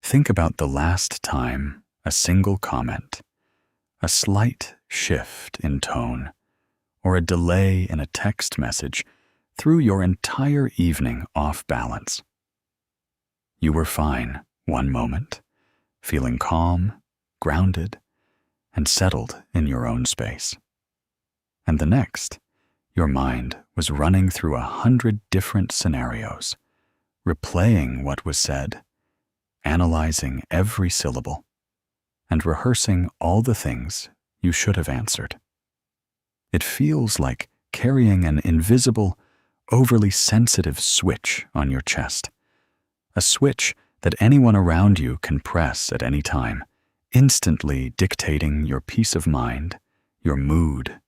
Think about the last time a single comment, a slight shift in tone, or a delay in a text message threw your entire evening off balance. You were fine one moment, feeling calm, grounded, and settled in your own space. And the next, your mind was running through 100 different scenarios, replaying what was said, analyzing every syllable, and rehearsing all the things you should have answered. It feels like carrying an invisible, overly sensitive switch on your chest, a switch that anyone around you can press at any time, instantly dictating your peace of mind, your mood,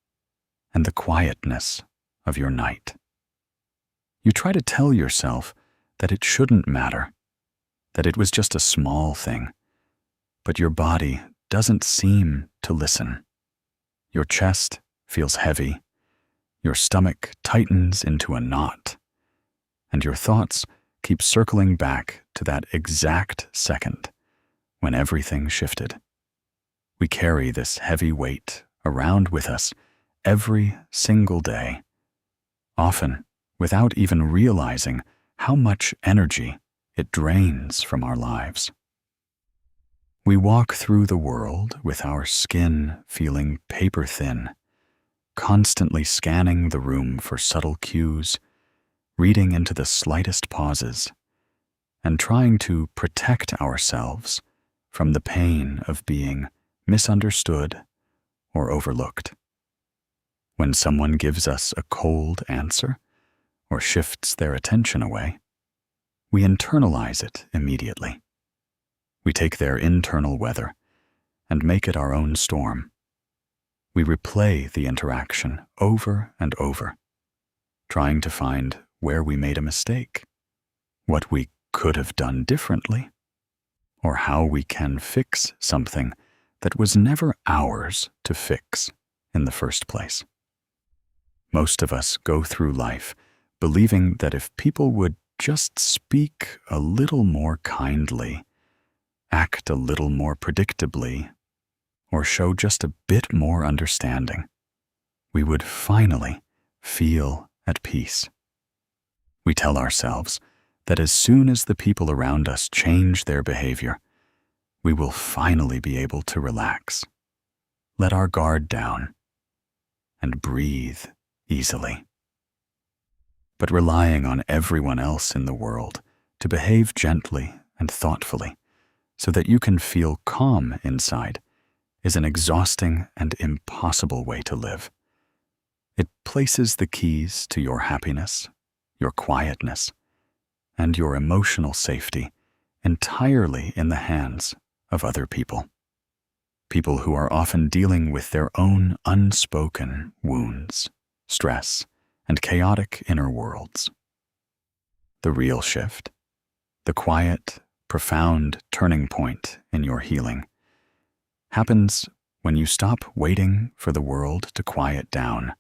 and the quietness of your night. You try to tell yourself that it shouldn't matter, that it was just a small thing, but your body doesn't seem to listen. Your chest feels heavy, your stomach tightens into a knot, and your thoughts keep circling back to that exact second when everything shifted. We carry this heavy weight around with us every single day, often without even realizing how much energy it drains from our lives. We walk through the world with our skin feeling paper thin, constantly scanning the room for subtle cues, reading into the slightest pauses, and trying to protect ourselves from the pain of being misunderstood or overlooked. When someone gives us a cold answer or shifts their attention away, we internalize it immediately. We take their internal weather and make it our own storm. We replay the interaction over and over, trying to find where we made a mistake, what we could have done differently, or how we can fix something that was never ours to fix in the first place. Most of us go through life believing that if people would just speak a little more kindly, act a little more predictably, or show just a bit more understanding, we would finally feel at peace. We tell ourselves that as soon as the people around us change their behavior, we will finally be able to relax, let our guard down, and breathe easily. But relying on everyone else in the world to behave gently and thoughtfully so that you can feel calm inside is an exhausting and impossible way to live. It places the keys to your happiness, your quietness, and your emotional safety entirely in the hands of other people. People who are often dealing with their own unspoken wounds, stress, and chaotic inner worlds. The real shift, the quiet, profound turning point in your healing, happens when you stop waiting for the world to quiet down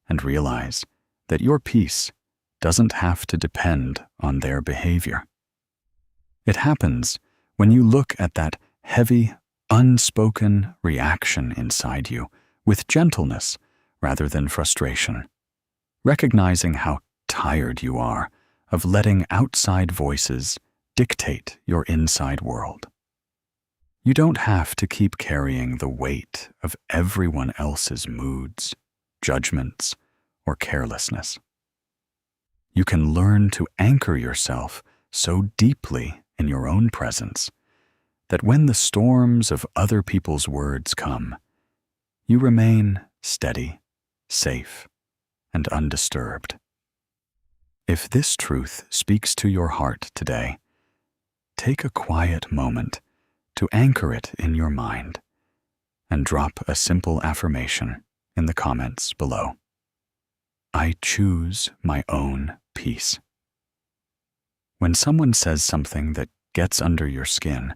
and realize that your peace doesn't have to depend on their behavior. It happens when you look at that heavy, unspoken reaction inside you with gentleness rather than frustration, recognizing how tired you are of letting outside voices dictate your inside world. You don't have to keep carrying the weight of everyone else's moods, judgments, or carelessness. You can learn to anchor yourself so deeply in your own presence that when the storms of other people's words come, you remain steady, safe, and undisturbed. If this truth speaks to your heart today, take a quiet moment to anchor it in your mind and drop a simple affirmation in the comments below. I choose my own peace. When someone says something that gets under your skin,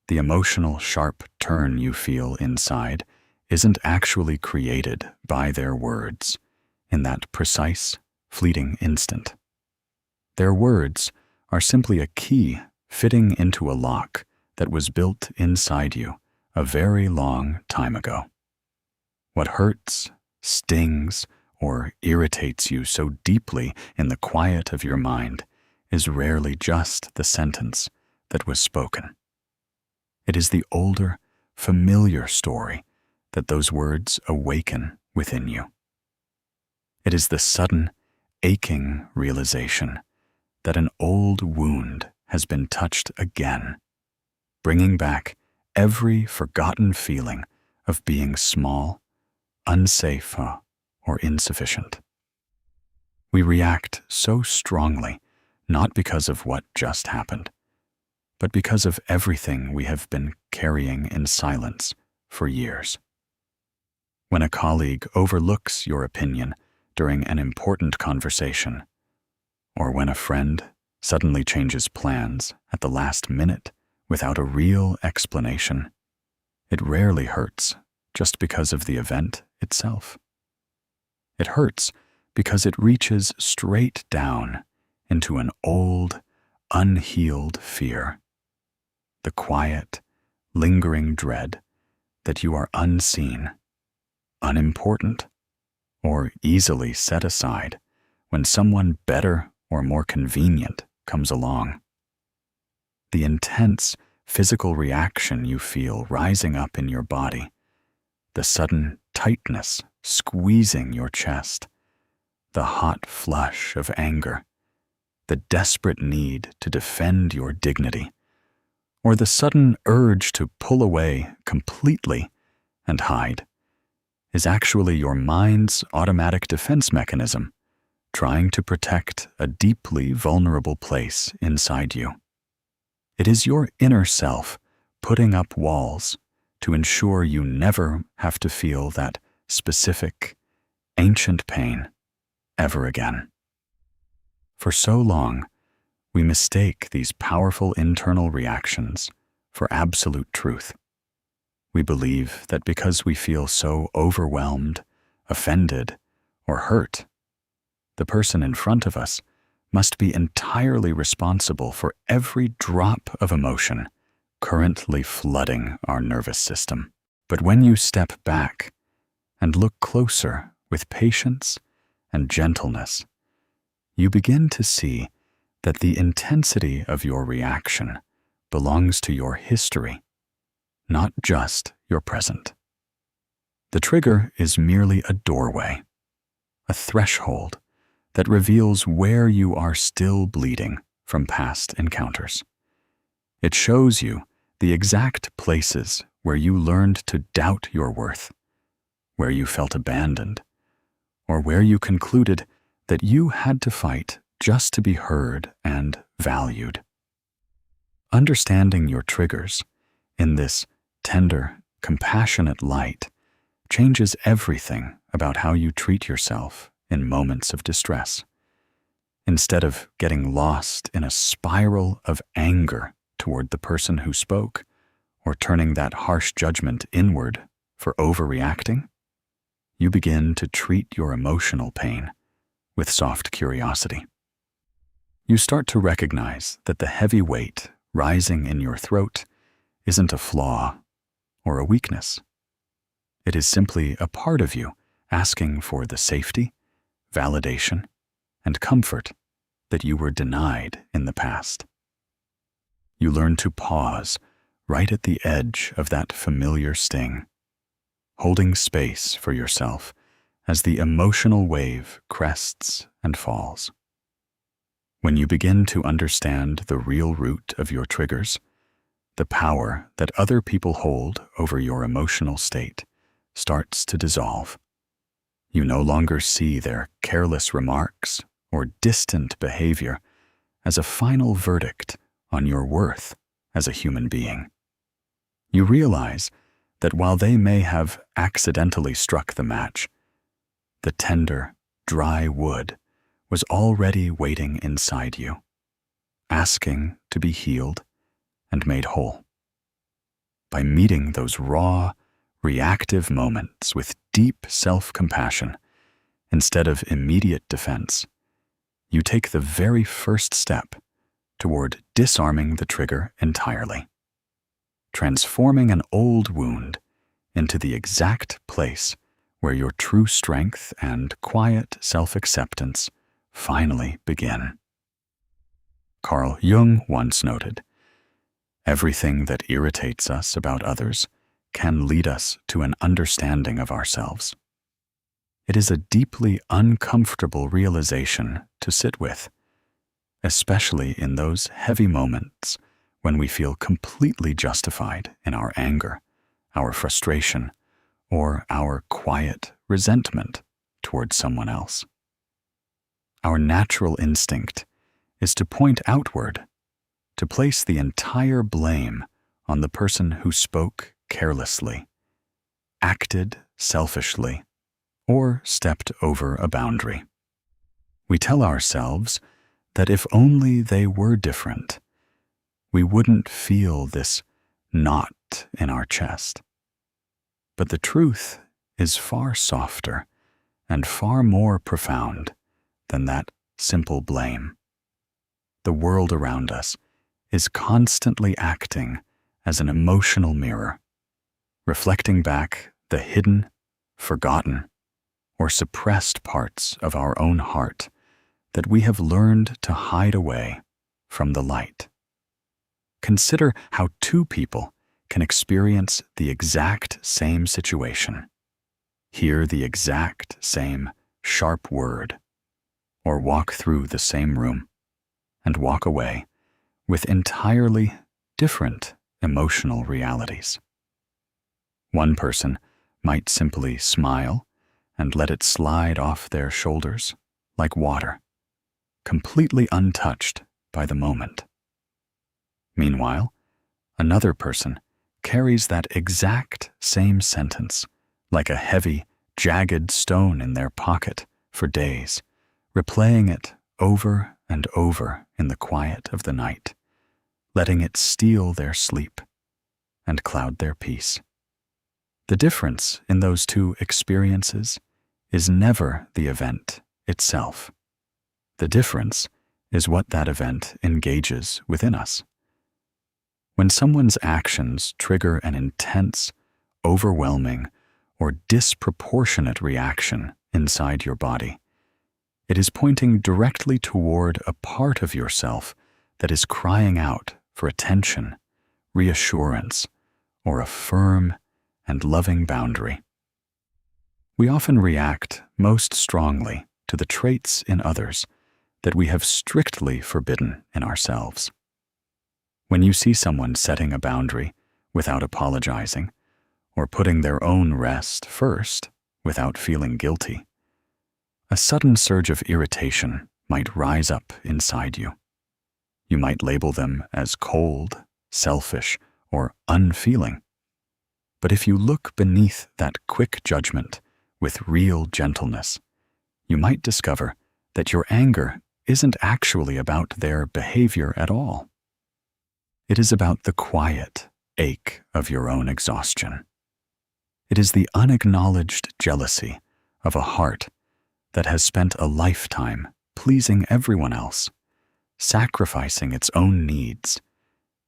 the emotional sharp turn you feel inside isn't actually created by their words in that precise, fleeting instant. Their words are simply a key fitting into a lock that was built inside you a very long time ago. What hurts, stings, or irritates you so deeply in the quiet of your mind is rarely just the sentence that was spoken. It is the older, familiar story that those words awaken within you. It is the sudden, aching realization that an old wound has been touched again, bringing back every forgotten feeling of being small, unsafe, or insufficient. We react so strongly not because of what just happened, but because of everything we have been carrying in silence for years. When a colleague overlooks your opinion during an important conversation, or when a friend suddenly changes plans at the last minute without a real explanation, it rarely hurts just because of the event itself. It hurts because it reaches straight down into an old, unhealed fear, the quiet, lingering dread that you are unseen, unimportant, or easily set aside when someone better or more convenient comes along. The intense physical reaction you feel rising up in your body, the sudden tightness squeezing your chest, the hot flush of anger, the desperate need to defend your dignity, or the sudden urge to pull away completely and hide, is actually your mind's automatic defense mechanism trying to protect a deeply vulnerable place inside you. It is your inner self putting up walls to ensure you never have to feel that specific, ancient pain ever again. For so long, we mistake these powerful internal reactions for absolute truth. We believe that because we feel so overwhelmed, offended, or hurt, the person in front of us must be entirely responsible for every drop of emotion currently flooding our nervous system. But when you step back and look closer with patience and gentleness, you begin to see that the intensity of your reaction belongs to your history, not just your present. The trigger is merely a doorway, a threshold that reveals where you are still bleeding from past encounters. It shows you the exact places where you learned to doubt your worth, where you felt abandoned, or where you concluded that you had to fight just to be heard and valued. Understanding your triggers in this tender, compassionate light changes everything about how you treat yourself in moments of distress. Instead of getting lost in a spiral of anger toward the person who spoke, or turning that harsh judgment inward for overreacting, you begin to treat your emotional pain with soft curiosity. You start to recognize that the heavy weight rising in your throat isn't a flaw or a weakness. It is simply a part of you asking for the safety, validation, and comfort that you were denied in the past. You learn to pause right at the edge of that familiar sting, holding space for yourself as the emotional wave crests and falls. When you begin to understand the real root of your triggers, the power that other people hold over your emotional state starts to dissolve. You no longer see their careless remarks or distant behavior as a final verdict on your worth as a human being. You realize that while they may have accidentally struck the match, the tender, dry wood was already waiting inside you, asking to be healed and made whole. By meeting those raw, reactive moments with deep self-compassion instead of immediate defense, you take the very first step toward disarming the trigger entirely, transforming an old wound into the exact place where your true strength and quiet self-acceptance finally begin. Carl Jung once noted, "Everything that irritates us about others can lead us to an understanding of ourselves." It is a deeply uncomfortable realization to sit with, especially in those heavy moments when we feel completely justified in our anger, our frustration, or our quiet resentment towards someone else. Our natural instinct is to point outward, to place the entire blame on the person who spoke carelessly, acted selfishly, or stepped over a boundary. We tell ourselves that if only they were different, we wouldn't feel this knot in our chest. But the truth is far softer and far more profound than that simple blame. The world around us is constantly acting as an emotional mirror, reflecting back the hidden, forgotten, or suppressed parts of our own heart that we have learned to hide away from the light. Consider how two people can experience the exact same situation, hear the exact same sharp word, or walk through the same room and walk away with entirely different emotional realities. One person might simply smile and let it slide off their shoulders like water, completely untouched by the moment. Meanwhile, another person carries that exact same sentence like a heavy, jagged stone in their pocket for days, replaying it over and over in the quiet of the night, letting it steal their sleep and cloud their peace. The difference in those two experiences is never the event itself. The difference is what that event engages within us. When someone's actions trigger an intense, overwhelming, or disproportionate reaction inside your body, it is pointing directly toward a part of yourself that is crying out for attention, reassurance, or a firm and loving boundary. We often react most strongly to the traits in others that we have strictly forbidden in ourselves. When you see someone setting a boundary without apologizing, or putting their own rest first without feeling guilty, a sudden surge of irritation might rise up inside you. You might label them as cold, selfish, or unfeeling. But if you look beneath that quick judgment with real gentleness, you might discover that your anger isn't actually about their behavior at all. It is about the quiet ache of your own exhaustion. It is the unacknowledged jealousy of a heart that has spent a lifetime pleasing everyone else, sacrificing its own needs,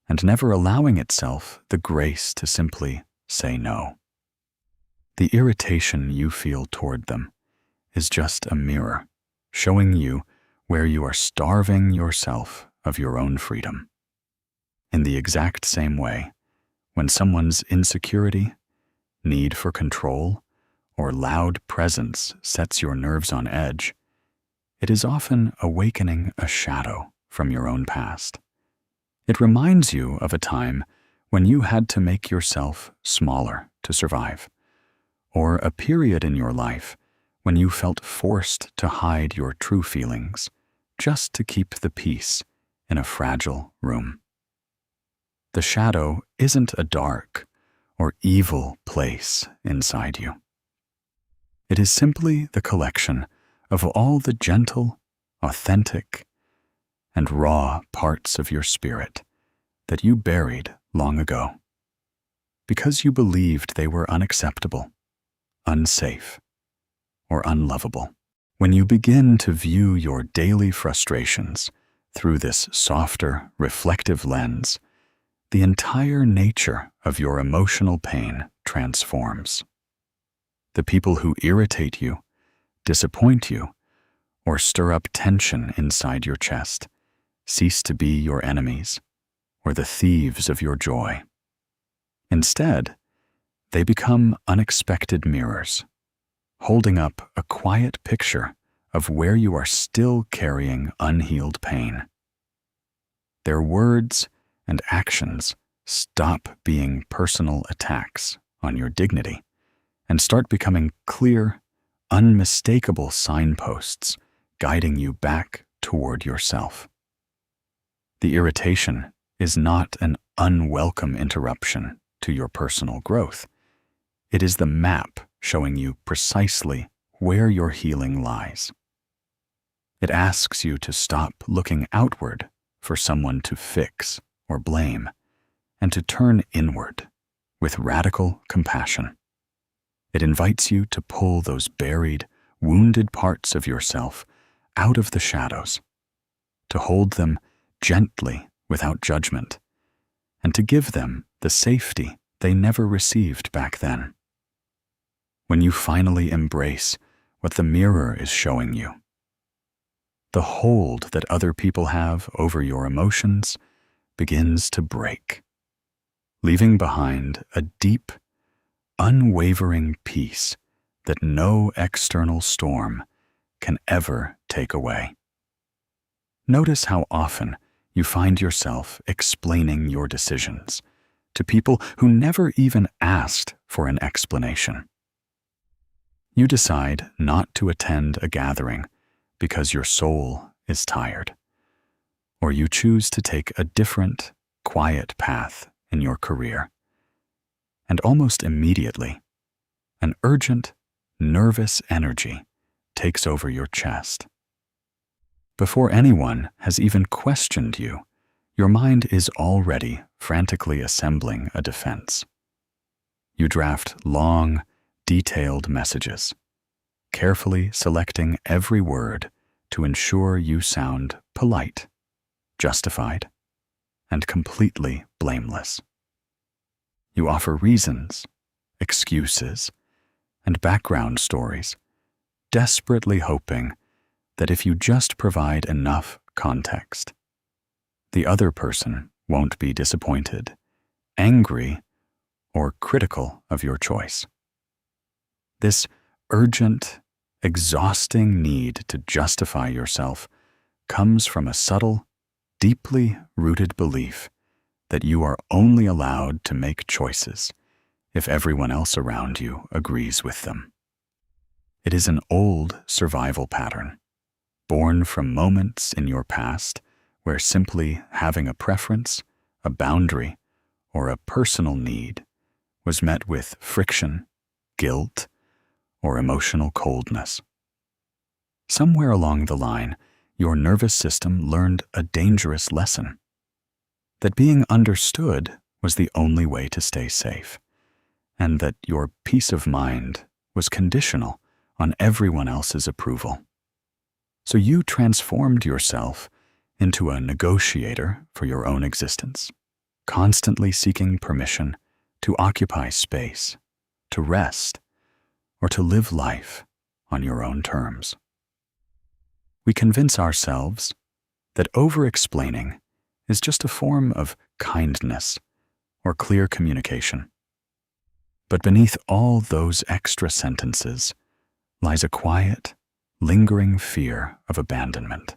and never allowing itself the grace to simply say no. The irritation you feel toward them is just a mirror showing you where you are starving yourself of your own freedom. In the exact same way, when someone's insecurity, need for control, or loud presence sets your nerves on edge, it is often awakening a shadow from your own past. It reminds you of a time when you had to make yourself smaller to survive, or a period in your life when you felt forced to hide your true feelings just to keep the peace in a fragile room. The shadow isn't a dark or evil place inside you. It is simply the collection of all the gentle, authentic, and raw parts of your spirit that you buried long ago, because you believed they were unacceptable, unsafe, or unlovable. When you begin to view your daily frustrations through this softer, reflective lens, the entire nature of your emotional pain transforms. The people who irritate you, disappoint you, or stir up tension inside your chest cease to be your enemies or the thieves of your joy. Instead, they become unexpected mirrors, holding up a quiet picture of where you are still carrying unhealed pain. Their words and actions stop being personal attacks on your dignity and start becoming clear, unmistakable signposts guiding you back toward yourself. The irritation is not an unwelcome interruption to your personal growth. It is the map showing you precisely where your healing lies. It asks you to stop looking outward for someone to fix or blame, and to turn inward with radical compassion. It invites you to pull those buried, wounded parts of yourself out of the shadows, to hold them gently without judgment, and to give them the safety they never received back then. When you finally embrace what the mirror is showing you, the hold that other people have over your emotions begins to break, leaving behind a deep, unwavering peace that no external storm can ever take away. Notice how often you find yourself explaining your decisions to people who never even asked for an explanation. You decide not to attend a gathering because your soul is tired, or you choose to take a different, quiet path in your career. And almost immediately, an urgent, nervous energy takes over your chest. Before anyone has even questioned you, your mind is already frantically assembling a defense. You draft long, detailed messages, carefully selecting every word to ensure you sound polite, justified, and completely blameless. You offer reasons, excuses, and background stories, desperately hoping that if you just provide enough context, the other person won't be disappointed, angry, or critical of your choice. This urgent, exhausting need to justify yourself comes from a subtle, deeply rooted belief that you are only allowed to make choices if everyone else around you agrees with them. It is an old survival pattern, born from moments in your past where simply having a preference, a boundary, or a personal need was met with friction, guilt, or emotional coldness. Somewhere along the line, your nervous system learned a dangerous lesson: that being understood was the only way to stay safe, and that your peace of mind was conditional on everyone else's approval. So you transformed yourself into a negotiator for your own existence, constantly seeking permission to occupy space, to rest, or to live life on your own terms. We convince ourselves that over-explaining is just a form of kindness or clear communication. But beneath all those extra sentences lies a quiet, lingering fear of abandonment.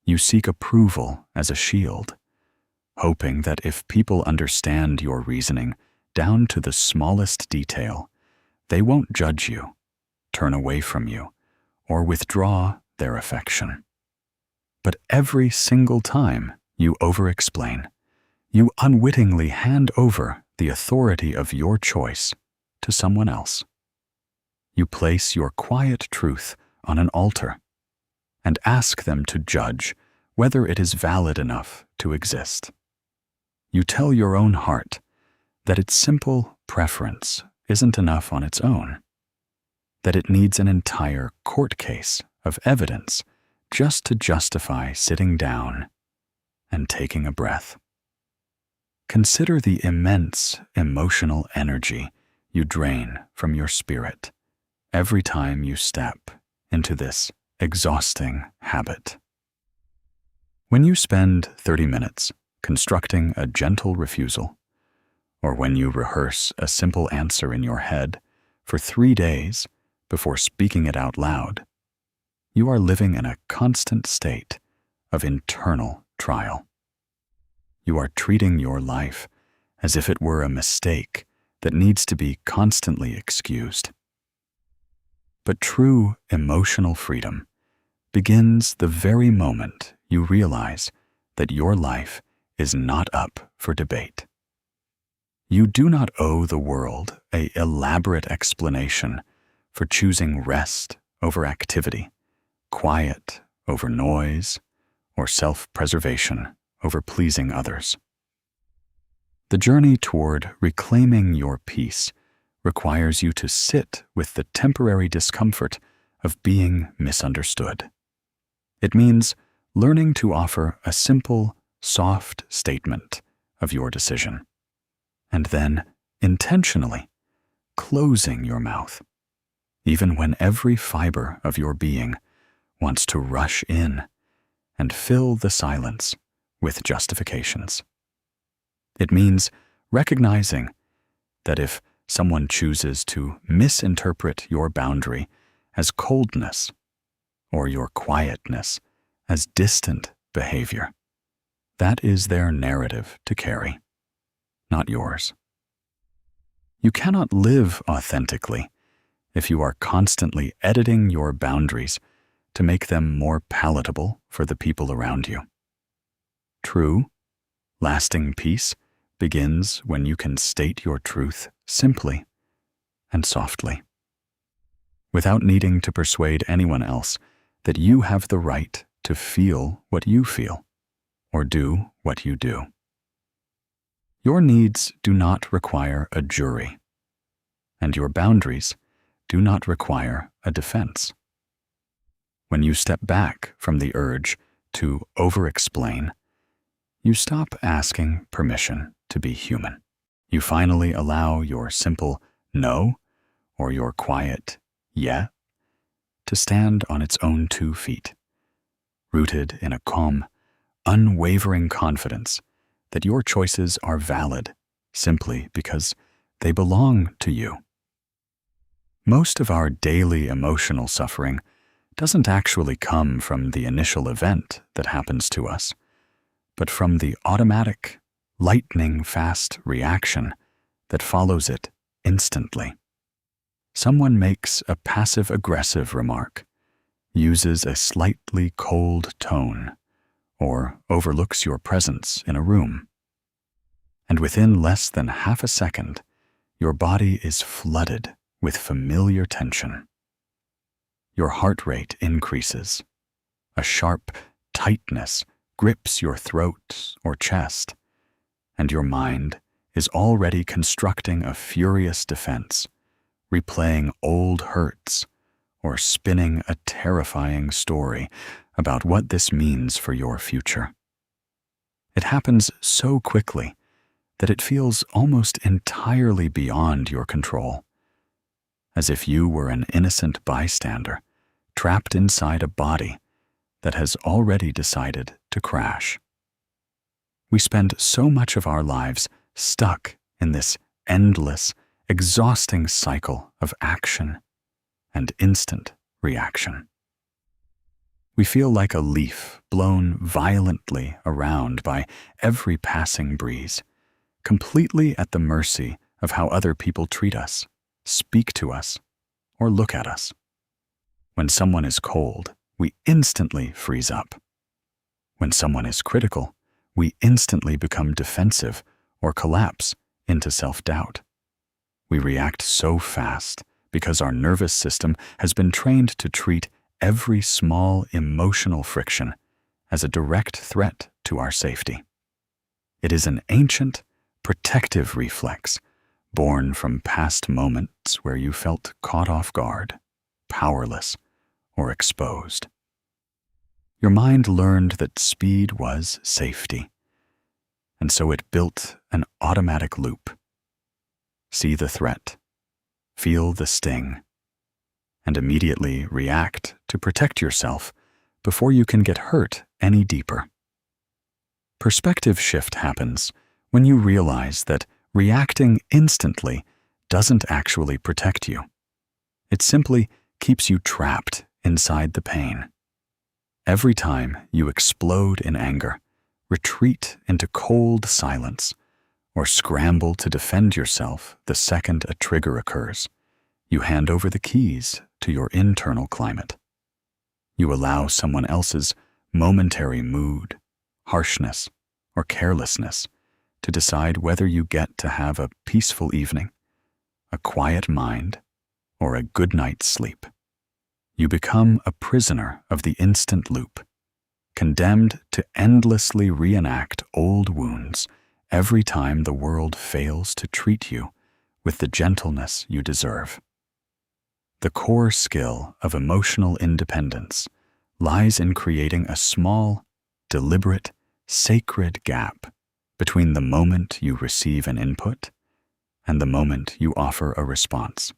You seek approval as a shield, hoping that if people understand your reasoning down to the smallest detail, they won't judge you, turn away from you, or withdraw their affection. But every single time you over-explain, you unwittingly hand over the authority of your choice to someone else. You place your quiet truth on an altar and ask them to judge whether it is valid enough to exist. You tell your own heart that its simple preference isn't enough on its own, that it needs an entire court case of evidence just to justify sitting down and taking a breath. Consider the immense emotional energy you drain from your spirit every time you step into this exhausting habit. When you spend 30 minutes constructing a gentle refusal, or when you rehearse a simple answer in your head for 3 days before speaking it out loud, you are living in a constant state of internal trial. You are treating your life as if it were a mistake that needs to be constantly excused. But true emotional freedom begins the very moment you realize that your life is not up for debate. You do not owe the world an elaborate explanation for choosing rest over activity, quiet over noise, or self-preservation over pleasing others. The journey toward reclaiming your peace requires you to sit with the temporary discomfort of being misunderstood. It means learning to offer a simple, soft statement of your decision, and then intentionally closing your mouth, even when every fiber of your being wants to rush in and fill the silence with justifications. It means recognizing that if someone chooses to misinterpret your boundary as coldness or your quietness as distant behavior, that is their narrative to carry, not yours. You cannot live authentically if you are constantly editing your boundaries to make them more palatable for the people around you. True, lasting peace begins when you can state your truth simply and softly, without needing to persuade anyone else that you have the right to feel what you feel or do what you do. Your needs do not require a jury, and your boundaries do not require a defense. When you step back from the urge to over-explain, you stop asking permission to be human. You finally allow your simple no or your quiet yeah to stand on its own 2 feet, rooted in a calm, unwavering confidence that your choices are valid simply because they belong to you. Most of our daily emotional suffering doesn't actually come from the initial event that happens to us, but from the automatic, lightning-fast reaction that follows it instantly. Someone makes a passive-aggressive remark, uses a slightly cold tone, or overlooks your presence in a room. And within less than half a second, your body is flooded with familiar tension. Your heart rate increases. A sharp tightness grips your throat or chest, and your mind is already constructing a furious defense, replaying old hurts or spinning a terrifying story about what this means for your future. It happens so quickly that it feels almost entirely beyond your control, as if you were an innocent bystander trapped inside a body that has already decided to crash. We spend so much of our lives stuck in this endless, exhausting cycle of action and instant reaction. We feel like a leaf blown violently around by every passing breeze, completely at the mercy of how other people treat us, speak to us, or look at us. When someone is cold, we instantly freeze up. When someone is critical, we instantly become defensive or collapse into self-doubt. We react so fast because our nervous system has been trained to treat every small emotional friction as a direct threat to our safety. It is an ancient, protective reflex born from past moments where you felt caught off guard, powerless, or exposed. Your mind learned that speed was safety, and so it built an automatic loop. See the threat, feel the sting, and immediately react to protect yourself before you can get hurt any deeper. Perspective shift happens when you realize that reacting instantly doesn't actually protect you. It simply keeps you trapped inside the pain. Every time you explode in anger, retreat into cold silence, or scramble to defend yourself the second a trigger occurs, you hand over the keys to your internal climate. You allow someone else's momentary mood, harshness, or carelessness to decide whether you get to have a peaceful evening, a quiet mind, or a good night's sleep. You become a prisoner of the instant loop, condemned to endlessly reenact old wounds every time the world fails to treat you with the gentleness you deserve. The core skill of emotional independence lies in creating a small, deliberate, sacred gap between the moment you receive an input and the moment you offer a response.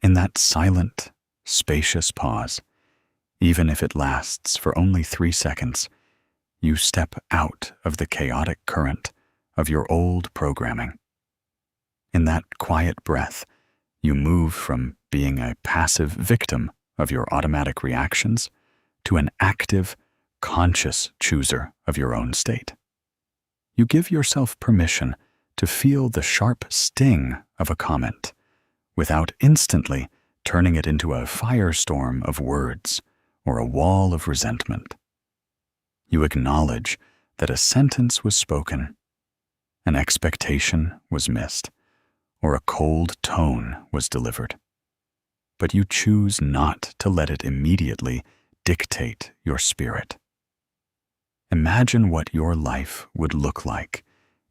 In that silent, spacious pause, even if it lasts for only 3 seconds, you step out of the chaotic current of your old programming. In that quiet breath, you move from being a passive victim of your automatic reactions to an active, conscious chooser of your own state. You give yourself permission to feel the sharp sting of a comment without instantly turning it into a firestorm of words or a wall of resentment. You acknowledge that a sentence was spoken, an expectation was missed, or a cold tone was delivered. But you choose not to let it immediately dictate your spirit. Imagine what your life would look like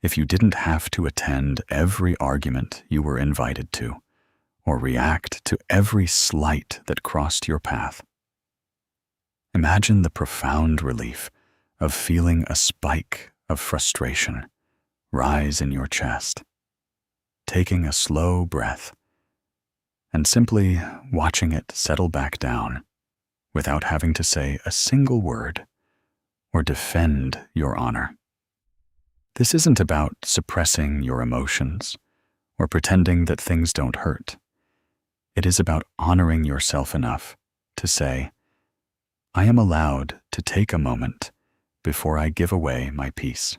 if you didn't have to attend every argument you were invited to, or react to every slight that crossed your path. Imagine the profound relief of feeling a spike of frustration rise in your chest, taking a slow breath, and simply watching it settle back down without having to say a single word or defend your honor. This isn't about suppressing your emotions or pretending that things don't hurt. It is about honoring yourself enough to say, I am allowed to take a moment before I give away my peace.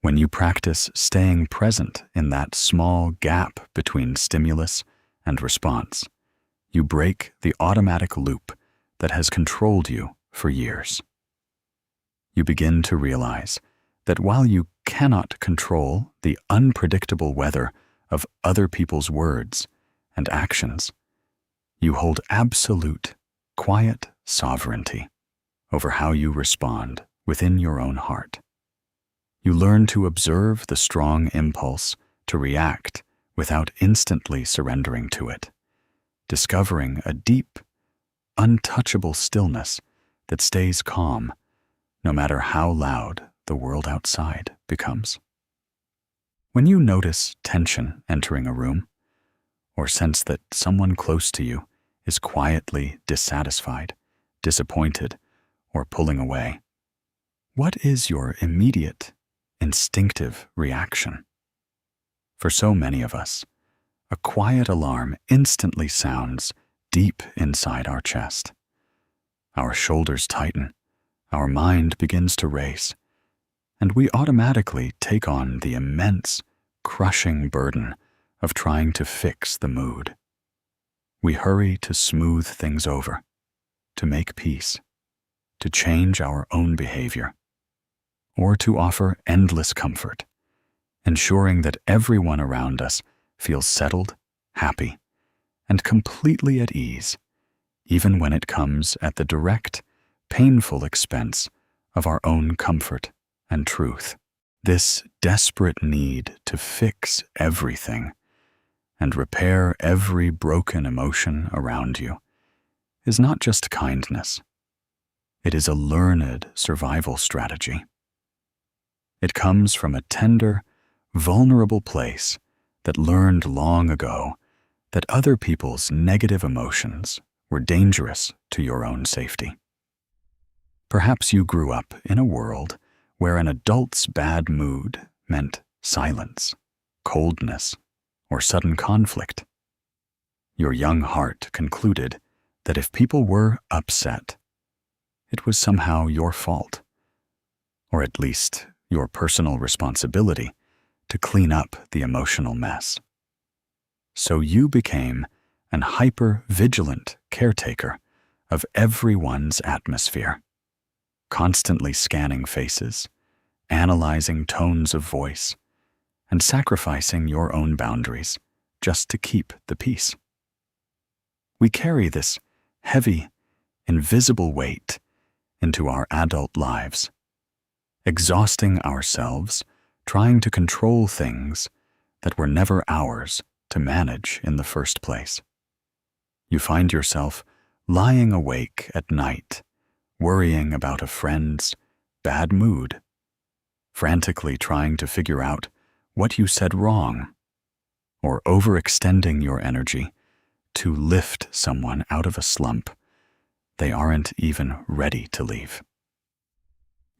When you practice staying present in that small gap between stimulus and response, you break the automatic loop that has controlled you for years. You begin to realize that while you cannot control the unpredictable weather of other people's words and actions, you hold absolute, quiet sovereignty over how you respond within your own heart. You learn to observe the strong impulse to react without instantly surrendering to it, discovering a deep, untouchable stillness that stays calm no matter how loud the world outside becomes. When you notice tension entering a room, or sense that someone close to you is quietly dissatisfied, disappointed, or pulling away, what is your immediate, instinctive reaction? For so many of us, a quiet alarm instantly sounds deep inside our chest. Our shoulders tighten, our mind begins to race, and we automatically take on the immense, crushing burden of trying to fix the mood. We hurry to smooth things over, to make peace, to change our own behavior, or to offer endless comfort, ensuring that everyone around us feels settled, happy, and completely at ease, even when it comes at the direct, painful expense of our own comfort and truth. This desperate need to fix everything and repair every broken emotion around you is not just kindness, It is a learned survival strategy. It comes from a tender, vulnerable place that learned long ago that other people's negative emotions were dangerous to your own safety. Perhaps you grew up in a world where an adult's bad mood meant silence, coldness, or sudden conflict. Your young heart concluded that if people were upset, it was somehow your fault, or at least your personal responsibility to clean up the emotional mess. So you became an hyper-vigilant caretaker of everyone's atmosphere, constantly scanning faces, analyzing tones of voice, and sacrificing your own boundaries just to keep the peace. We carry this heavy, invisible weight into our adult lives, exhausting ourselves trying to control things that were never ours to manage in the first place. You find yourself lying awake at night, worrying about a friend's bad mood, frantically trying to figure out what you said wrong, or overextending your energy to lift someone out of a slump they aren't even ready to leave.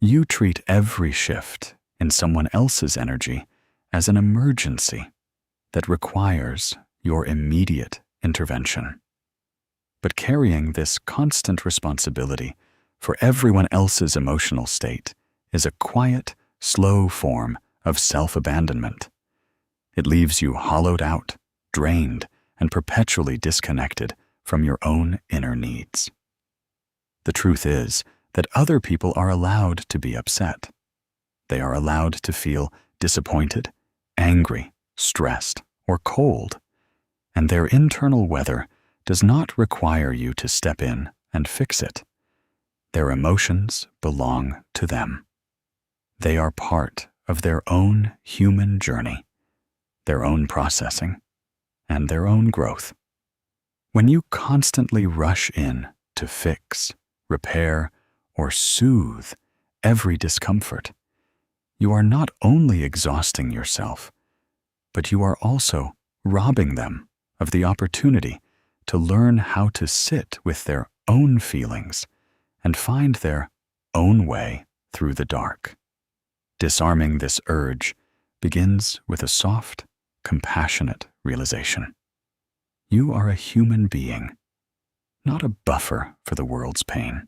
You treat every shift in someone else's energy as an emergency that requires your immediate intervention. But carrying this constant responsibility for everyone else's emotional state is a quiet, slow form of self-abandonment. It leaves you hollowed out, drained, and perpetually disconnected from your own inner needs. The truth is that other people are allowed to be upset. They are allowed to feel disappointed, angry, stressed, or cold, and their internal weather does not require you to step in and fix it. Their emotions belong to them. They are part of their own human journey, their own processing, and their own growth. When you constantly rush in to fix, repair, or soothe every discomfort, you are not only exhausting yourself, but you are also robbing them of the opportunity to learn how to sit with their own feelings and find their own way through the dark. Disarming this urge begins with a soft, compassionate realization. You are a human being, not a buffer for the world's pain.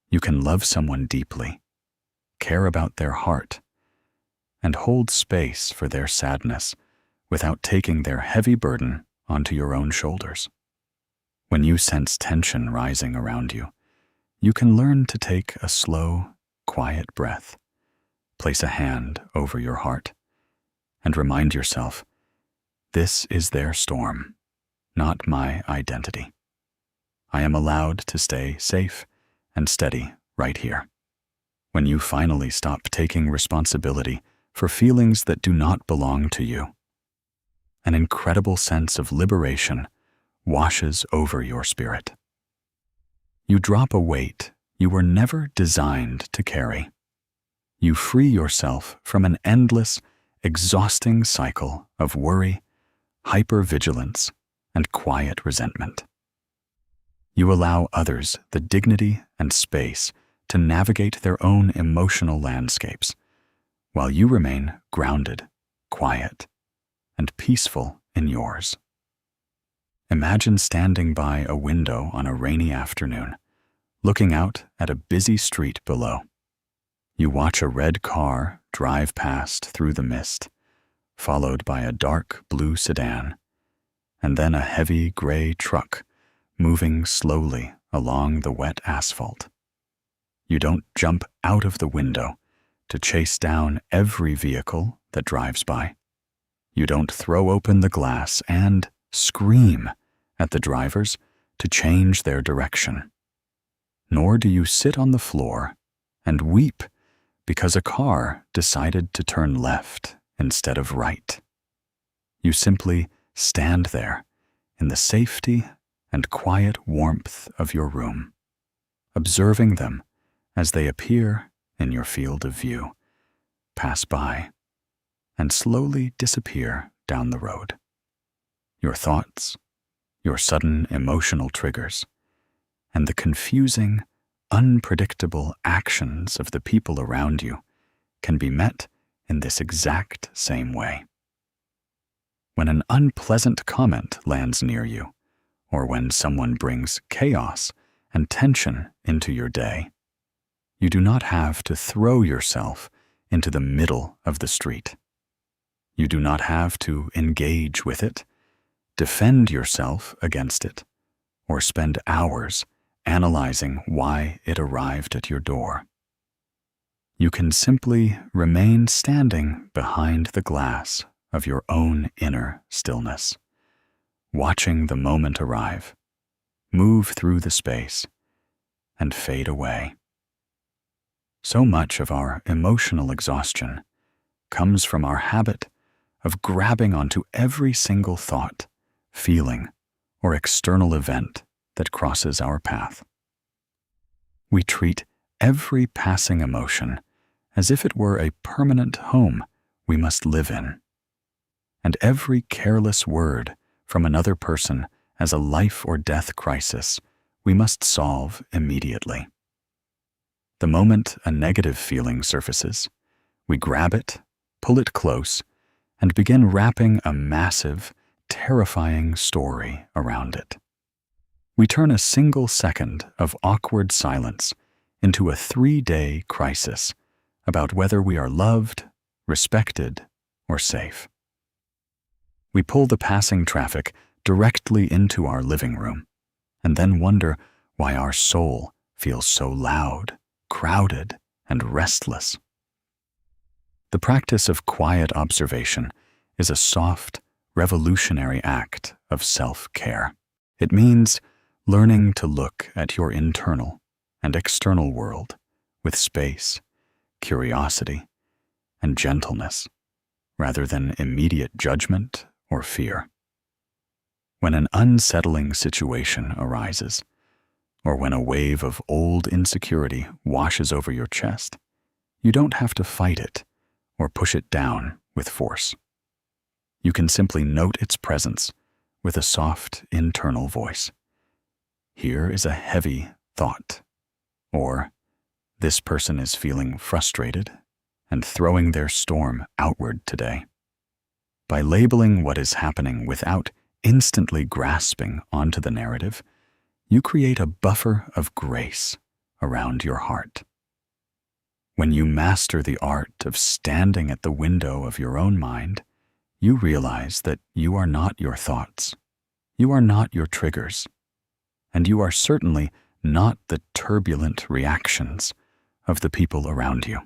You can love someone deeply, care about their heart, and hold space for their sadness without taking their heavy burden onto your own shoulders. When you sense tension rising around you, you can learn to take a slow, quiet breath, place a hand over your heart, and remind yourself, this is their storm, not my identity. I am allowed to stay safe and steady right here. When you finally stop taking responsibility for feelings that do not belong to you, an incredible sense of liberation washes over your spirit. You drop a weight you were never designed to carry. You free yourself from an endless, exhausting cycle of worry, hypervigilance, and quiet resentment. You allow others the dignity and space to navigate their own emotional landscapes, while you remain grounded, quiet, and peaceful in yours. Imagine standing by a window on a rainy afternoon, looking out at a busy street below. You watch a red car drive past through the mist, followed by a dark blue sedan, and then a heavy gray truck moving slowly along the wet asphalt. You don't jump out of the window to chase down every vehicle that drives by. You don't throw open the glass and scream at the drivers to change their direction. Nor do you sit on the floor and weep because a car decided to turn left instead of right. You simply stand there in the safety and quiet warmth of your room, observing them as they appear in your field of view, pass by, and slowly disappear down the road. Your thoughts, your sudden emotional triggers, and the confusing, unpredictable actions of the people around you can be met in this exact same way. When an unpleasant comment lands near you, or when someone brings chaos and tension into your day, you do not have to throw yourself into the middle of the street. You do not have to engage with it, defend yourself against it, or spend hours analyzing why it arrived at your door. You can simply remain standing behind the glass of your own inner stillness, watching the moment arrive, move through the space, and fade away. So much of our emotional exhaustion comes from our habit of grabbing onto every single thought, feeling, or external event that crosses our path. We treat every passing emotion as if it were a permanent home we must live in, and every careless word from another person as a life or death crisis we must solve immediately. The moment a negative feeling surfaces, we grab it, pull it close, and begin wrapping a massive, terrifying story around it. We turn a single second of awkward silence into a 3-day crisis about whether we are loved, respected, or safe. We pull the passing traffic directly into our living room, and then wonder why our soul feels so loud, crowded, and restless. The practice of quiet observation is a soft, revolutionary act of self-care. It means learning to look at your internal and external world with space, curiosity, and gentleness, rather than immediate judgment or fear. When an unsettling situation arises, or when a wave of old insecurity washes over your chest, you don't have to fight it or push it down with force. You can simply note its presence with a soft internal voice. Here is a heavy thought, or this person is feeling frustrated and throwing their storm outward today. By labeling what is happening without instantly grasping onto the narrative, you create a buffer of grace around your heart. When you master the art of standing at the window of your own mind, you realize that you are not your thoughts, you are not your triggers, and you are certainly not the turbulent reactions of the people around you.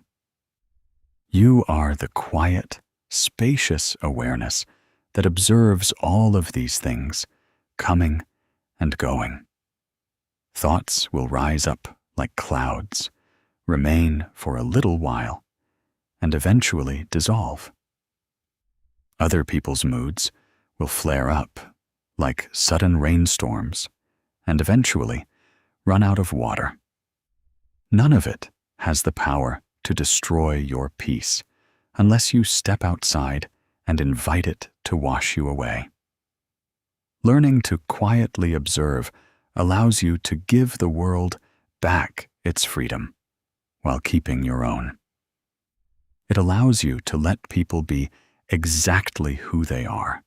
You are the quiet, spacious awareness that observes all of these things coming and going. Thoughts will rise up like clouds, remain for a little while, and eventually dissolve. Other people's moods will flare up like sudden rainstorms and eventually run out of water. None of it has the power to destroy your peace unless you step outside and invite it to wash you away. Learning to quietly observe allows you to give the world back its freedom while keeping your own. It allows you to let people be exactly who they are,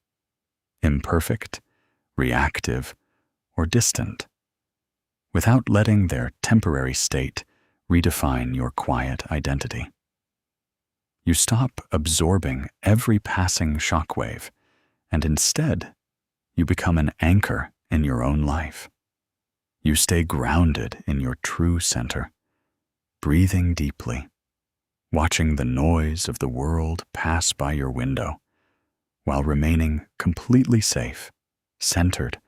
imperfect, reactive, or distant, without letting their temporary state redefine your quiet identity. You stop absorbing every passing shockwave, and instead, you become an anchor in your own life. You stay grounded in your true center, breathing deeply, watching the noise of the world pass by your window, while remaining completely safe, centered,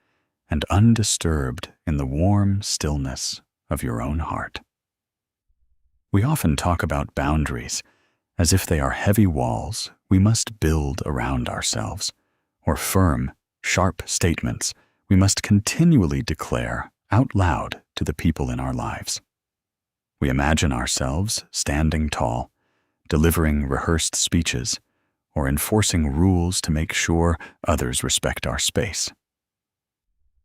and undisturbed in the warm stillness of your own heart. We often talk about boundaries as if they are heavy walls we must build around ourselves, or firm, sharp statements we must continually declare out loud to the people in our lives. We imagine ourselves standing tall, delivering rehearsed speeches, or enforcing rules to make sure others respect our space.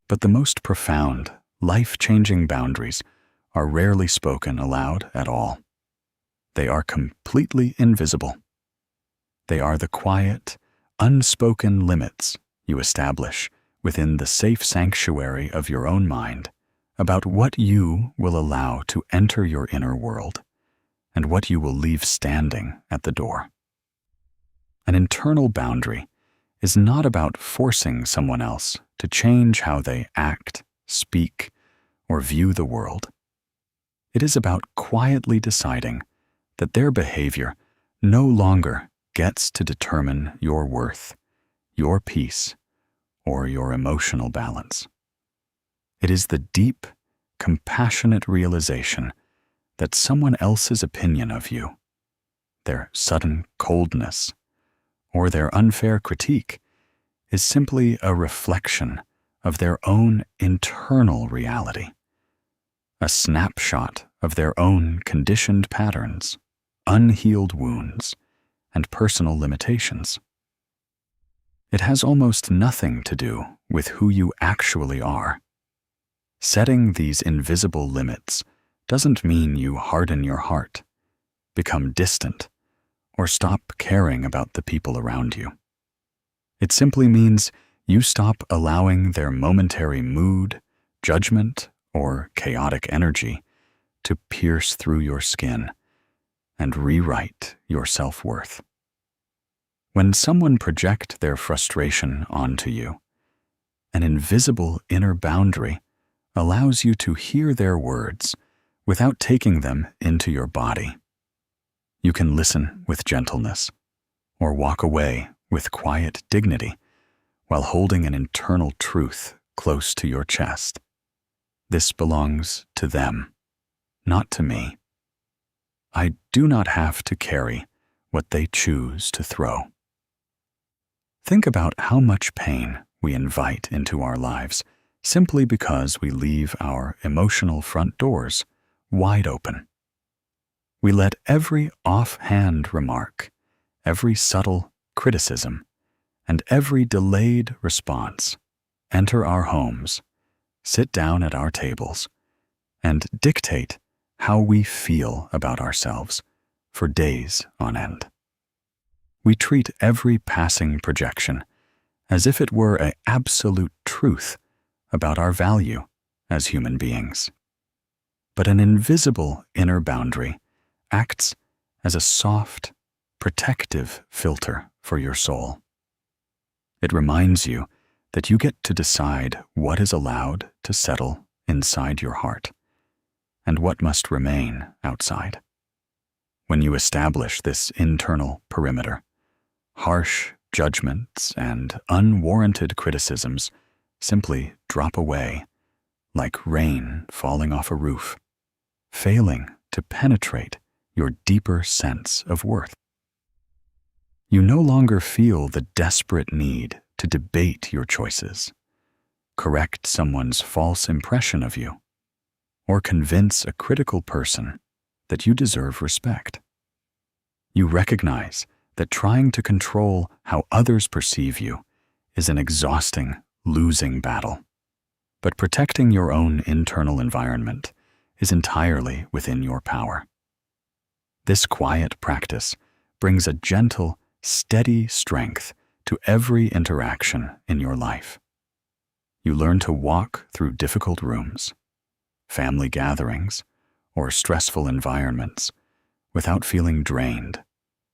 But the most profound, life-changing boundaries are rarely spoken aloud at all. They are completely invisible. They are the quiet, unspoken limits you establish within the safe sanctuary of your own mind about what you will allow to enter your inner world and what you will leave standing at the door. An internal boundary is not about forcing someone else to change how they act, speak, or view the world. It is about quietly deciding that their behavior no longer gets to determine your worth, your peace, or your emotional balance. It is the deep, compassionate realization that someone else's opinion of you, their sudden coldness, or their unfair critique is simply a reflection of their own internal reality, a snapshot of their own conditioned patterns, unhealed wounds, and personal limitations. It has almost nothing to do with who you actually are. Setting these invisible limits doesn't mean you harden your heart, become distant, or stop caring about the people around you. It simply means you stop allowing their momentary mood, judgment, or chaotic energy to pierce through your skin and rewrite your self-worth. When someone projects their frustration onto you, an invisible inner boundary allows you to hear their words without taking them into your body. You can listen with gentleness, or walk away with quiet dignity while holding an internal truth close to your chest. This belongs to them, not to me. I do not have to carry what they choose to throw. Think about how much pain we invite into our lives simply because we leave our emotional front doors wide open. We let every offhand remark, every subtle criticism, and every delayed response enter our homes, sit down at our tables, and dictate how we feel about ourselves for days on end. We treat every passing projection as if it were an absolute truth about our value as human beings. But an invisible inner boundary acts as a soft, protective filter for your soul. It reminds you that you get to decide what is allowed to settle inside your heart and what must remain outside. When you establish this internal perimeter, harsh judgments and unwarranted criticisms simply drop away like rain falling off a roof, failing to penetrate your deeper sense of worth. You no longer feel the desperate need to debate your choices, correct someone's false impression of you, or convince a critical person that you deserve respect. You recognize that trying to control how others perceive you is an exhausting, losing battle, but protecting your own internal environment is entirely within your power. This quiet practice brings a gentle, steady strength to every interaction in your life. You learn to walk through difficult rooms, family gatherings, or stressful environments without feeling drained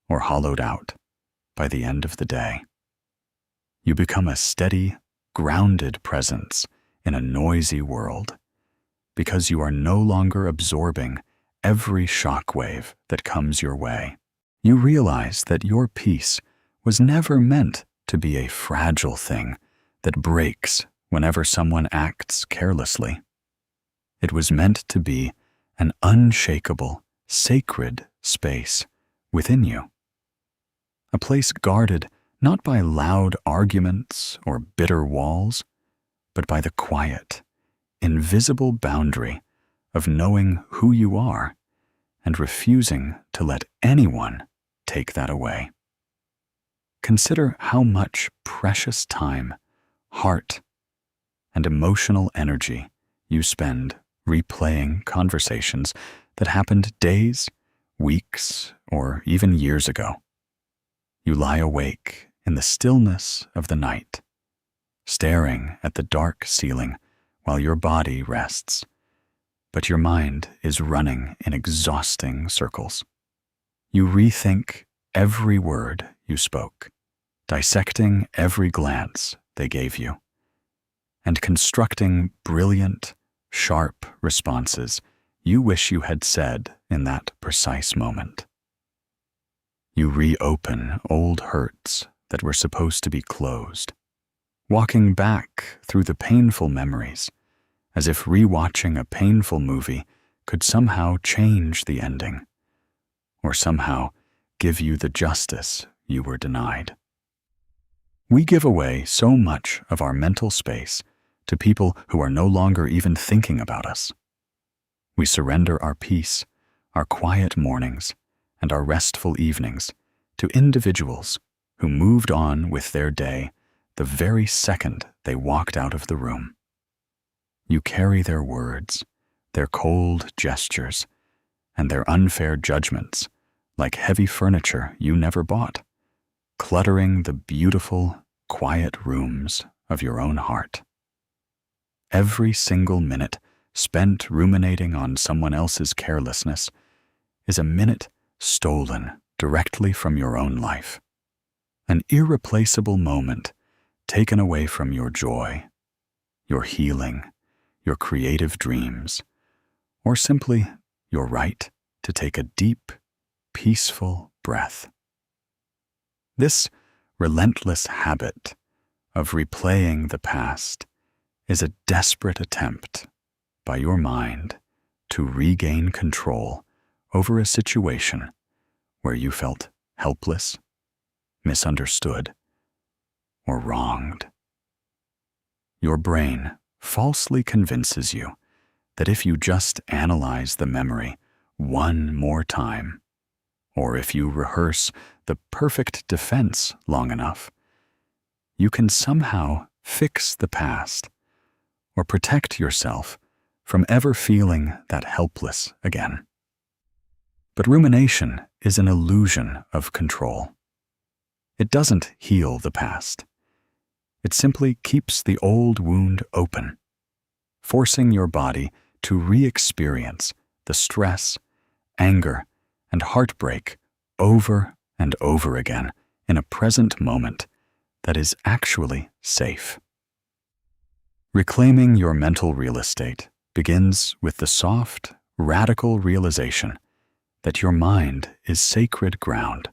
or hollowed out by the end of the day. You become a steady, grounded presence in a noisy world because you are no longer absorbing every shockwave that comes your way. You realize that your peace was never meant to be a fragile thing that breaks whenever someone acts carelessly. It was meant to be an unshakable, sacred space within you. A place guarded not by loud arguments or bitter walls, but by the quiet, invisible boundary of knowing who you are and refusing to let anyone take that away. Consider how much precious time, heart, and emotional energy you spend replaying conversations that happened days, weeks, or even years ago. You lie awake in the stillness of the night, staring at the dark ceiling while your body rests, but your mind is running in exhausting circles. You rethink every word you spoke, dissecting every glance they gave you, and constructing brilliant, sharp responses you wish you had said in that precise moment. You reopen old hurts that were supposed to be closed, walking back through the painful memories as if rewatching a painful movie could somehow change the ending, or somehow give you the justice you were denied. We give away so much of our mental space to people who are no longer even thinking about us. We surrender our peace, our quiet mornings, and our restful evenings to individuals who moved on with their day the very second they walked out of the room. You carry their words, their cold gestures, and their unfair judgments like heavy furniture you never bought, cluttering the beautiful, quiet rooms of your own heart. Every single minute spent ruminating on someone else's carelessness is a minute stolen directly from your own life, an irreplaceable moment taken away from your joy, your healing, your creative dreams, or simply your right to take a deep, peaceful breath. This relentless habit of replaying the past is a desperate attempt by your mind to regain control over a situation where you felt helpless, misunderstood, or wronged. Your brain falsely convinces you that if you just analyze the memory one more time, or if you rehearse the perfect defense long enough, you can somehow fix the past or protect yourself from ever feeling that helpless again. But rumination is an illusion of control. It doesn't heal the past. It simply keeps the old wound open, forcing your body to re-experience the stress, anger, and heartbreak over and over again in a present moment that is actually safe. Reclaiming your mental real estate begins with the soft, radical realization that your mind is sacred ground.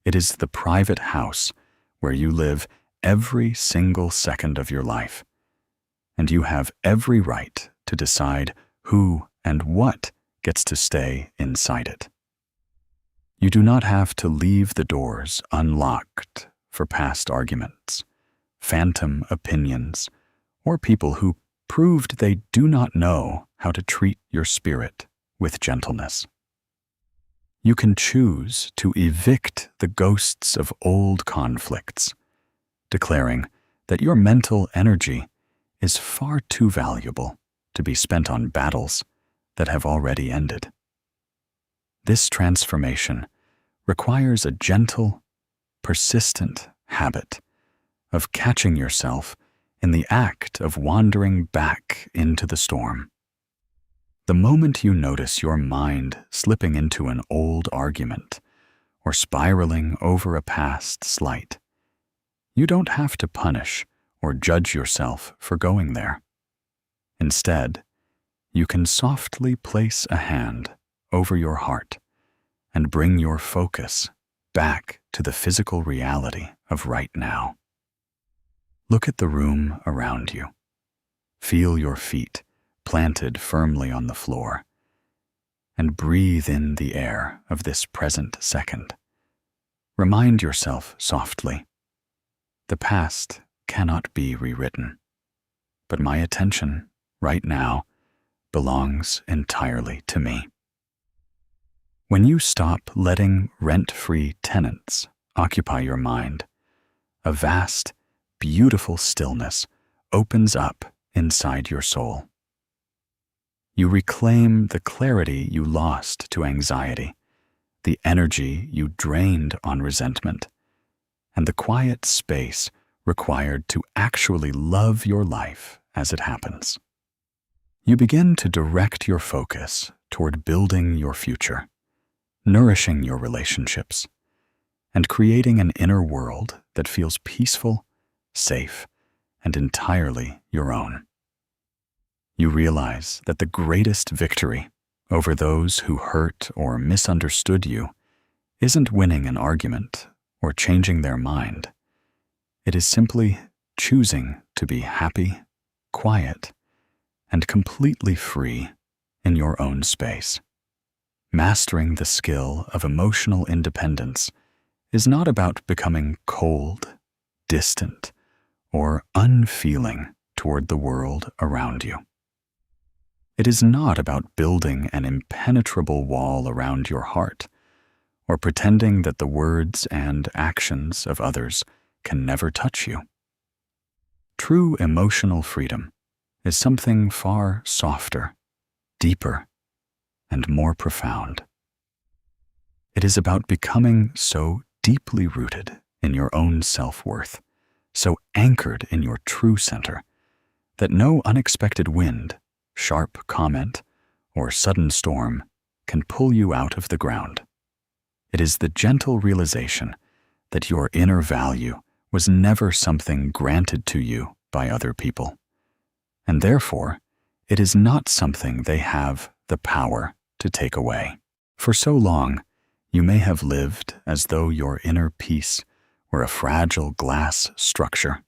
It is the private house where you live every single second of your life, and you have every right to decide who and what gets to stay inside it. You do not have to leave the doors unlocked for past arguments, phantom opinions, or people who proved they do not know how to treat your spirit with gentleness. You can choose to evict the ghosts of old conflicts, declaring that your mental energy is far too valuable to be spent on battles that have already ended. This transformation requires a gentle, persistent habit of catching yourself in the act of wandering back into the storm. The moment you notice your mind slipping into an old argument or spiraling over a past slight, you don't have to punish or judge yourself for going there. Instead, you can softly place a hand over your heart and bring your focus back to the physical reality of right now. Look at the room around you. Feel your feet planted firmly on the floor, and breathe in the air of this present second. Remind yourself softly, the past cannot be rewritten, but my attention right now, belongs entirely to me. When you stop letting rent-free tenants occupy your mind, a vast, beautiful stillness opens up inside your soul. You reclaim the clarity you lost to anxiety, the energy you drained on resentment, and the quiet space required to actually love your life as it happens. You begin to direct your focus toward building your future, nourishing your relationships, and creating an inner world that feels peaceful, safe, and entirely your own. You realize that the greatest victory over those who hurt or misunderstood you isn't winning an argument or changing their mind. It is simply choosing to be happy, quiet, and completely free in your own space. Mastering the skill of emotional independence is not about becoming cold, distant, or unfeeling toward the world around you. It is not about building an impenetrable wall around your heart, or pretending that the words and actions of others can never touch you. True emotional freedom is something far softer, deeper, and more profound. It is about becoming so deeply rooted in your own self-worth, so anchored in your true center, that no unexpected wind, sharp comment, or sudden storm can pull you out of the ground. It is the gentle realization that your inner value was never something granted to you by other people, and therefore it is not something they have the power to take away. For so long, you may have lived as though your inner peace were a fragile glass structure,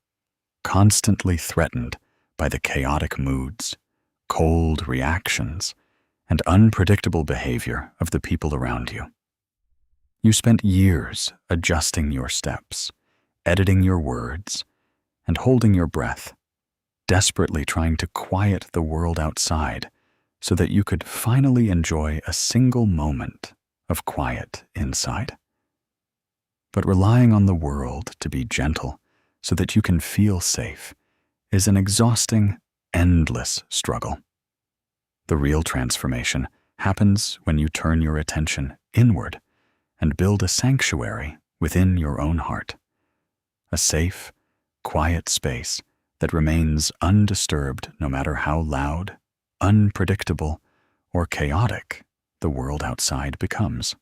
constantly threatened by the chaotic moods, cold reactions, and unpredictable behavior of the people around you. You spent years adjusting your steps, editing your words, and holding your breath, desperately trying to quiet the world outside so that you could finally enjoy a single moment of quiet inside. But relying on the world to be gentle so that you can feel safe is an exhausting, endless struggle. The real transformation happens when you turn your attention inward and build a sanctuary within your own heart, a safe, quiet space that remains undisturbed no matter how loud, unpredictable, or chaotic the world outside becomes.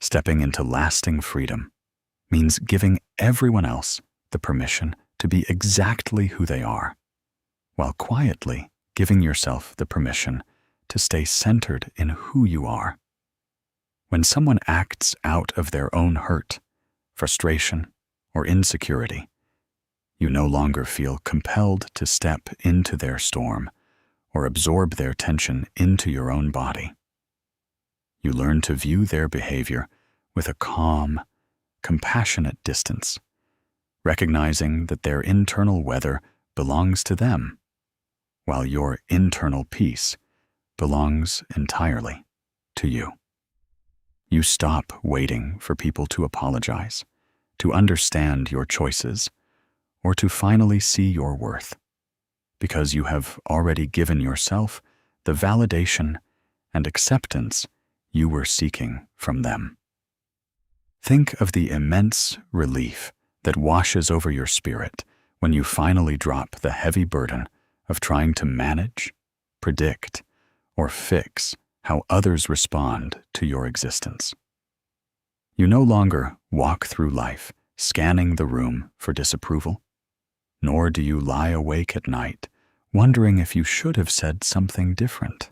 Stepping into lasting freedom means giving everyone else the permission to be exactly who they are, while quietly giving yourself the permission to stay centered in who you are. When someone acts out of their own hurt, frustration, or insecurity, you no longer feel compelled to step into their storm or absorb their tension into your own body. You learn to view their behavior with a calm, compassionate distance, recognizing that their internal weather belongs to them, while your internal peace belongs entirely to you. You stop waiting for people to apologize, to understand your choices, or to finally see your worth, because you have already given yourself the validation and acceptance you were seeking from them. Think of the immense relief that washes over your spirit when you finally drop the heavy burden of trying to manage, predict, or fix how others respond to your existence. You no longer walk through life scanning the room for disapproval, nor do you lie awake at night wondering if you should have said something different.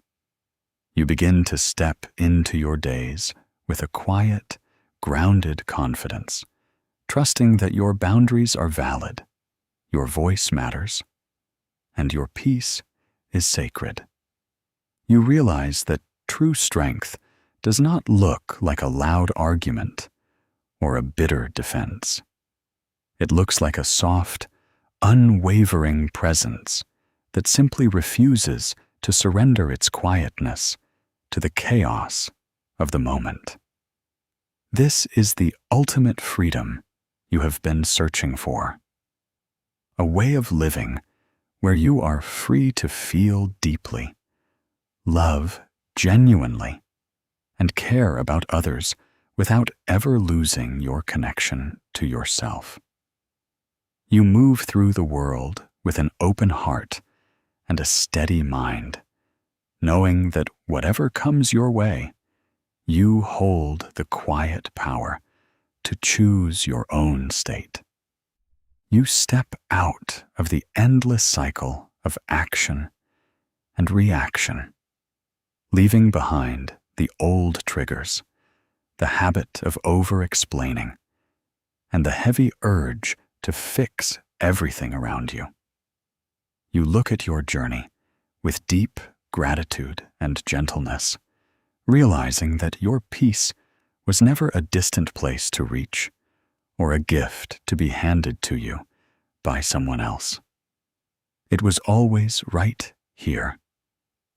You begin to step into your days with a quiet, grounded confidence, trusting that your boundaries are valid, your voice matters, and your peace is sacred. You realize that true strength does not look like a loud argument or a bitter defense. It looks like a soft, unwavering presence that simply refuses to surrender its quietness to the chaos of the moment. This is the ultimate freedom you have been searching for. A way of living where you are free to feel deeply, love genuinely, and care about others without ever losing your connection to yourself. You move through the world with an open heart and a steady mind, knowing that whatever comes your way, you hold the quiet power to choose your own state. You step out of the endless cycle of action and reaction, leaving behind the old triggers, the habit of over-explaining, and the heavy urge to fix everything around you. You look at your journey with deep gratitude and gentleness, realizing that your peace was never a distant place to reach or a gift to be handed to you by someone else. It was always right here,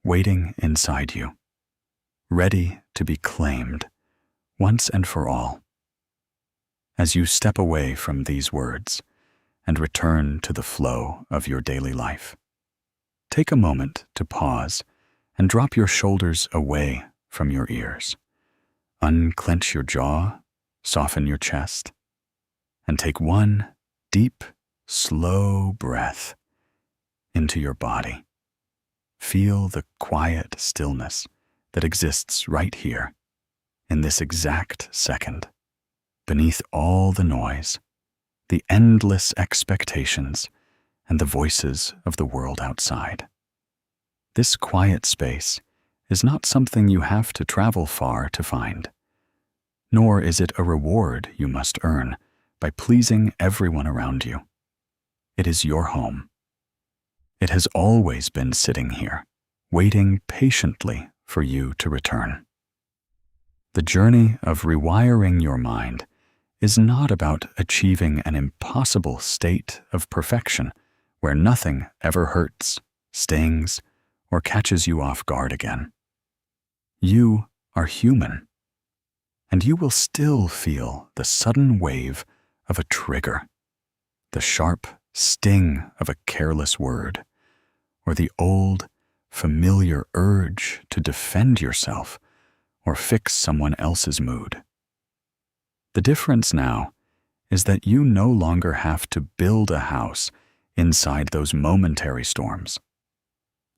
waiting inside you, ready to be claimed once and for all. As you step away from these words and return to the flow of your daily life, take a moment to pause and drop your shoulders away from your ears. Unclench your jaw, soften your chest, and take one deep, slow breath into your body. Feel the quiet stillness that exists right here, in this exact second, beneath all the noise, the endless expectations, and the voices of the world outside. This quiet space is not something you have to travel far to find, nor is it a reward you must earn by pleasing everyone around you. It is your home. It has always been sitting here, waiting patiently for you to return. The journey of rewiring your mind is not about achieving an impossible state of perfection where nothing ever hurts, stings, or catches you off guard again. You are human, and you will still feel the sudden wave of a trigger, the sharp sting of a careless word, or the old, familiar urge to defend yourself or fix someone else's mood. The difference now is that you no longer have to build a house inside those momentary storms.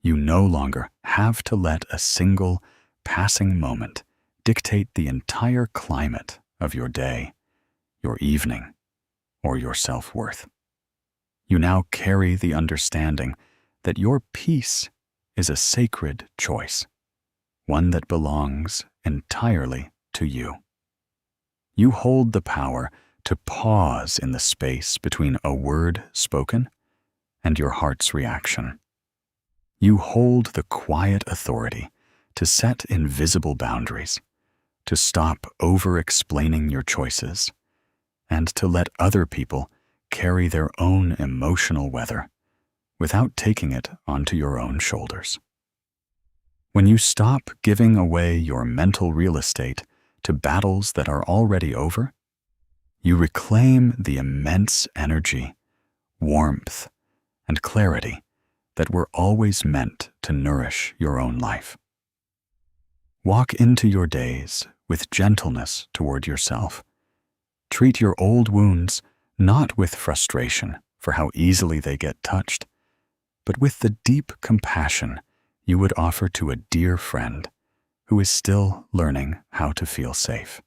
You no longer have to let a single passing moment dictate the entire climate of your day, your evening, or your self-worth. You now carry the understanding that your peace is a sacred choice, one that belongs entirely to you. You hold the power to pause in the space between a word spoken and your heart's reaction. You hold the quiet authority to set invisible boundaries, to stop over-explaining your choices, and to let other people carry their own emotional weather without taking it onto your own shoulders. When you stop giving away your mental real estate to battles that are already over, you reclaim the immense energy, warmth, and clarity that were always meant to nourish your own life. Walk into your days with gentleness toward yourself. Treat your old wounds not with frustration for how easily they get touched, but with the deep compassion you would offer to a dear friend who is still learning how to feel safe.